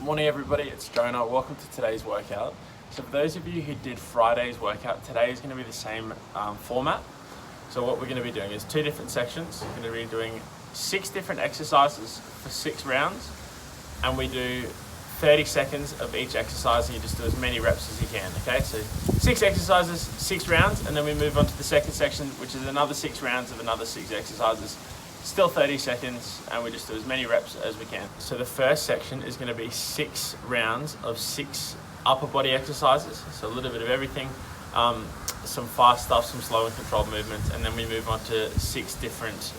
Morning everybody, it's Jonah. Welcome to today's workout. So for those of you who did Friday's workout, today is going to be the same format. So what we're going to be doing is 2 different sections. We're going to be doing 6 different exercises for 6 rounds, and we do 30 seconds of each exercise, and you just do as many reps as you can, okay? So 6 exercises, 6 rounds, and then we move on to the second section, which is another 6 rounds of another 6 exercises. Still 30 seconds, and we just do as many reps as we can. So the first section is going to be 6 rounds of 6 upper body exercises. So a little bit of everything, some fast stuff, some slow and controlled movements, and then we move on to 6 different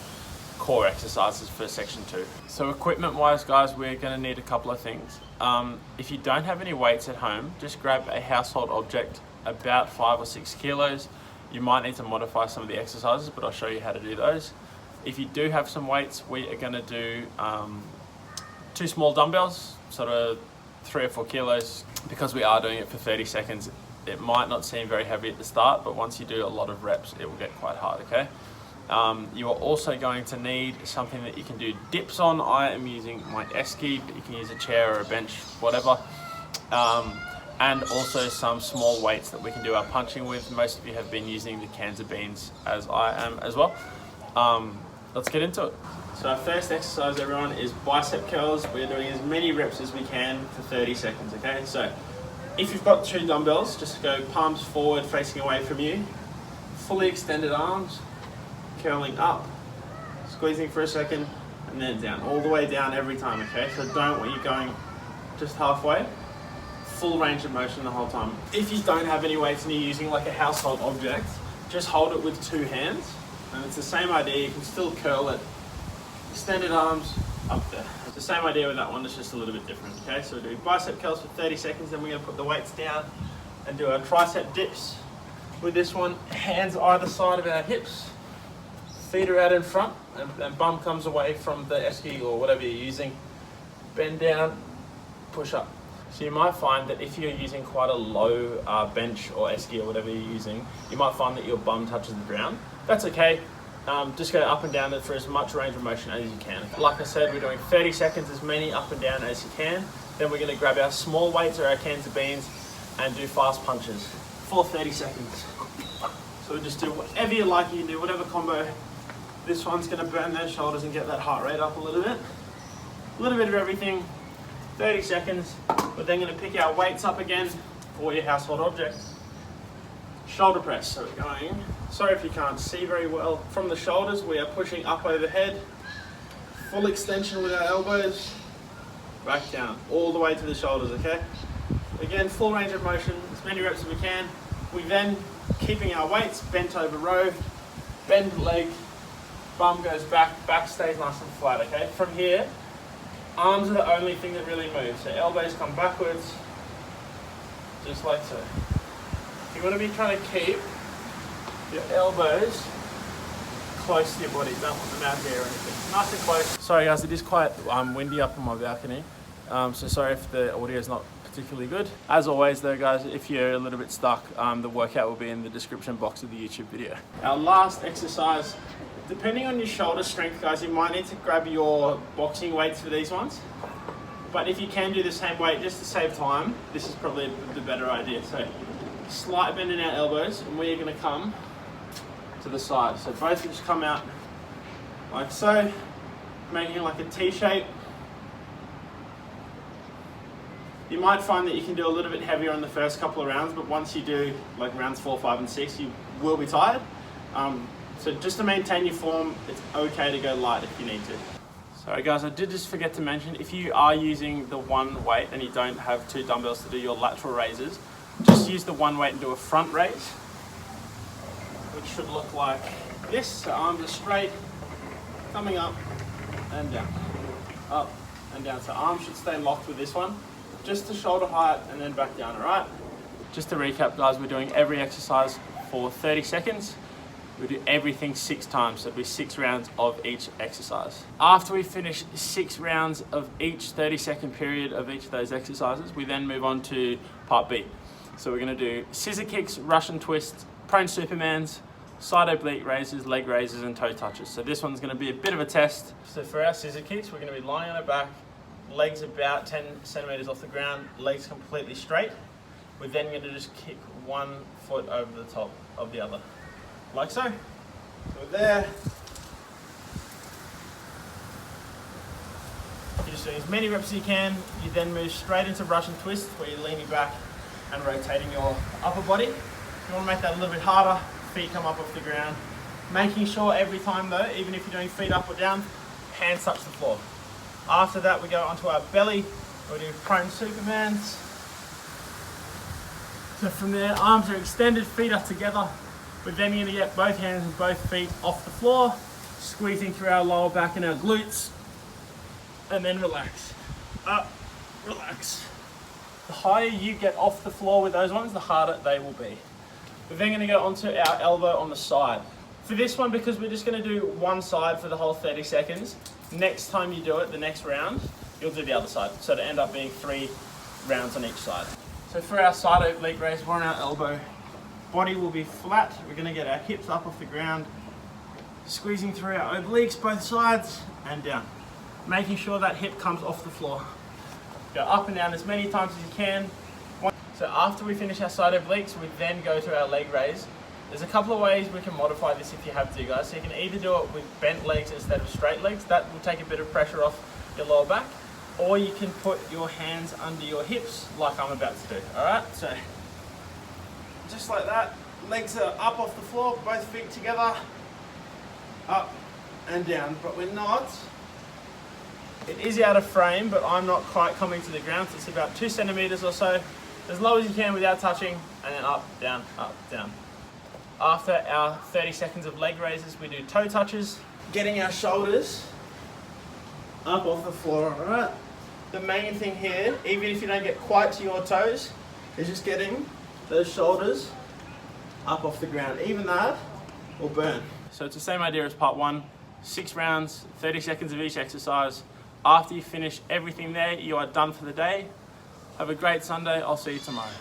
core exercises for section 2. So equipment wise, guys, we're going to need a couple of things. If you don't have any weights at home, just grab a household object about 5 or 6 kilos. You might need to modify some of the exercises, but I'll show you how to do those. If you do have some weights, we are going to do 2 small dumbbells, sort of 3 or 4 kilos, because we are doing it for 30 seconds. It might not seem very heavy at the start, but once you do a lot of reps, it will get quite hard, okay? You are also going to need something that you can do dips on. I am using my esky, but you can use a chair or a bench, whatever. And also some small weights that we can do our punching with. Most of you have been using the cans of beans, as I am as well. Let's get into it. So our first exercise, everyone, is bicep curls. We're doing as many reps as we can for 30 seconds, okay? So if you've got 2 dumbbells, just go palms forward facing away from you, fully extended arms, curling up, squeezing for a second, and then down, all the way down every time, okay? So don't want you going just halfway, full range of motion the whole time. If you don't have any weights and you're using like a household object, just hold it with 2 hands. And it's the same idea, you can still curl it, extended arms up there. It's the same idea with that one, it's just a little bit different, okay? So we're doing bicep curls for 30 seconds, then we're gonna put the weights down and do our tricep dips. With this one, hands either side of our hips, feet are out in front, and bum comes away from the esky or whatever you're using. Bend down, push up. So you might find that if you're using quite a low bench or esky or whatever you're using, you might find that your bum touches the ground. That's okay. Just go up and down for as much range of motion as you can. Like I said, we're doing 30 seconds, as many up and down as you can. Then we're going to grab our small weights or our cans of beans and do fast punches for 30 seconds. So we just do whatever you like, you can do whatever combo. This one's going to burn those shoulders and get that heart rate up a little bit. A little bit of everything, 30 seconds. We're then going to pick our weights up again for your household object. Shoulder press, so we're going, sorry if you can't see very well, from the shoulders we are pushing up overhead, full extension with our elbows, back down, all the way to the shoulders, okay? Again, full range of motion, as many reps as we can. We then, keeping our weights bent over row, bend leg, bum goes back, back stays nice and flat, okay? From here, arms are the only thing that really moves, so elbows come backwards, just like so. You want to be trying to keep your elbows close to your body. Don't want them out here or anything. Nice and close. Sorry guys, it is quite windy up on my balcony. So sorry if the audio is not particularly good. As always though guys, if you're a little bit stuck, the workout will be in the description box of the YouTube video. Our last exercise, depending on your shoulder strength guys, you might need to grab your boxing weights for these ones. But if you can do the same weight just to save time, this is probably the better idea. So slight bend in our elbows, and we are going to come to the side. So both just come out like so, making like a T shape. You might find that you can do a little bit heavier on the first couple of rounds, but once you do like rounds 4, 5, and 6, you will be tired. So just to maintain your form, it's okay to go light if you need to. Sorry guys, I did just forget to mention, if you are using the one weight and you don't have 2 dumbbells to do your lateral raises, just use the one weight and do a front raise, which should look like this. So arms are straight, coming up and down, up and down. So arms should stay locked with this one, just to shoulder height and then back down, all right? Just to recap guys, we're doing every exercise for 30 seconds. We do everything 6 times, so it'll be 6 rounds of each exercise. After we finish 6 rounds of each 30-second period of each of those exercises, we then move on to part B. So we're going to do scissor kicks, Russian twists, prone supermans, side oblique raises, leg raises, and toe touches. So this one's going to be a bit of a test. So for our scissor kicks, we're going to be lying on our back, legs about 10 centimeters off the ground, legs completely straight. We're then going to just kick one foot over the top of the other, like so. So we're there. You're just doing as many reps as you can. You then move straight into Russian twist, where you're leaning back and rotating your upper body. If you want to make that a little bit harder, feet come up off the ground. Making sure every time though, even if you're doing feet up or down, hands touch the floor. After that, we go onto our belly. We do prone Supermans. So from there, arms are extended, feet are together. We're then going to get both hands and both feet off the floor, squeezing through our lower back and our glutes, and then relax. Up, relax. The higher you get off the floor with those ones, the harder they will be. We're then going to go onto our elbow on the side. For this one, because we're just going to do one side for the whole 30 seconds, next time you do it, the next round, you'll do the other side. So to end up being 3 rounds on each side. So for our side oblique raise, we're on our elbow. Body will be flat. We're going to get our hips up off the ground, squeezing through our obliques, both sides, and down. Making sure that hip comes off the floor. Go up and down as many times as you can. So after we finish our side obliques, we then go to our leg raise. There's a couple of ways we can modify this if you have to, guys. So you can either do it with bent legs instead of straight legs. That will take a bit of pressure off your lower back. Or you can put your hands under your hips like I'm about to do. All right, so just like that. Legs are up off the floor, both feet together, up and down. But we're not. It is out of frame, but I'm not quite coming to the ground. So it's about 2 centimeters or so. As low as you can without touching, and then up, down, up, down. After our 30 seconds of leg raises, we do toe touches, getting our shoulders up off the floor, all right? The main thing here, even if you don't get quite to your toes, is just getting those shoulders up off the ground. Even that will burn. So it's the same idea as part 1, 6 rounds, 30 seconds of each exercise. After you finish everything there, you are done for the day. Have a great Sunday. I'll see you tomorrow.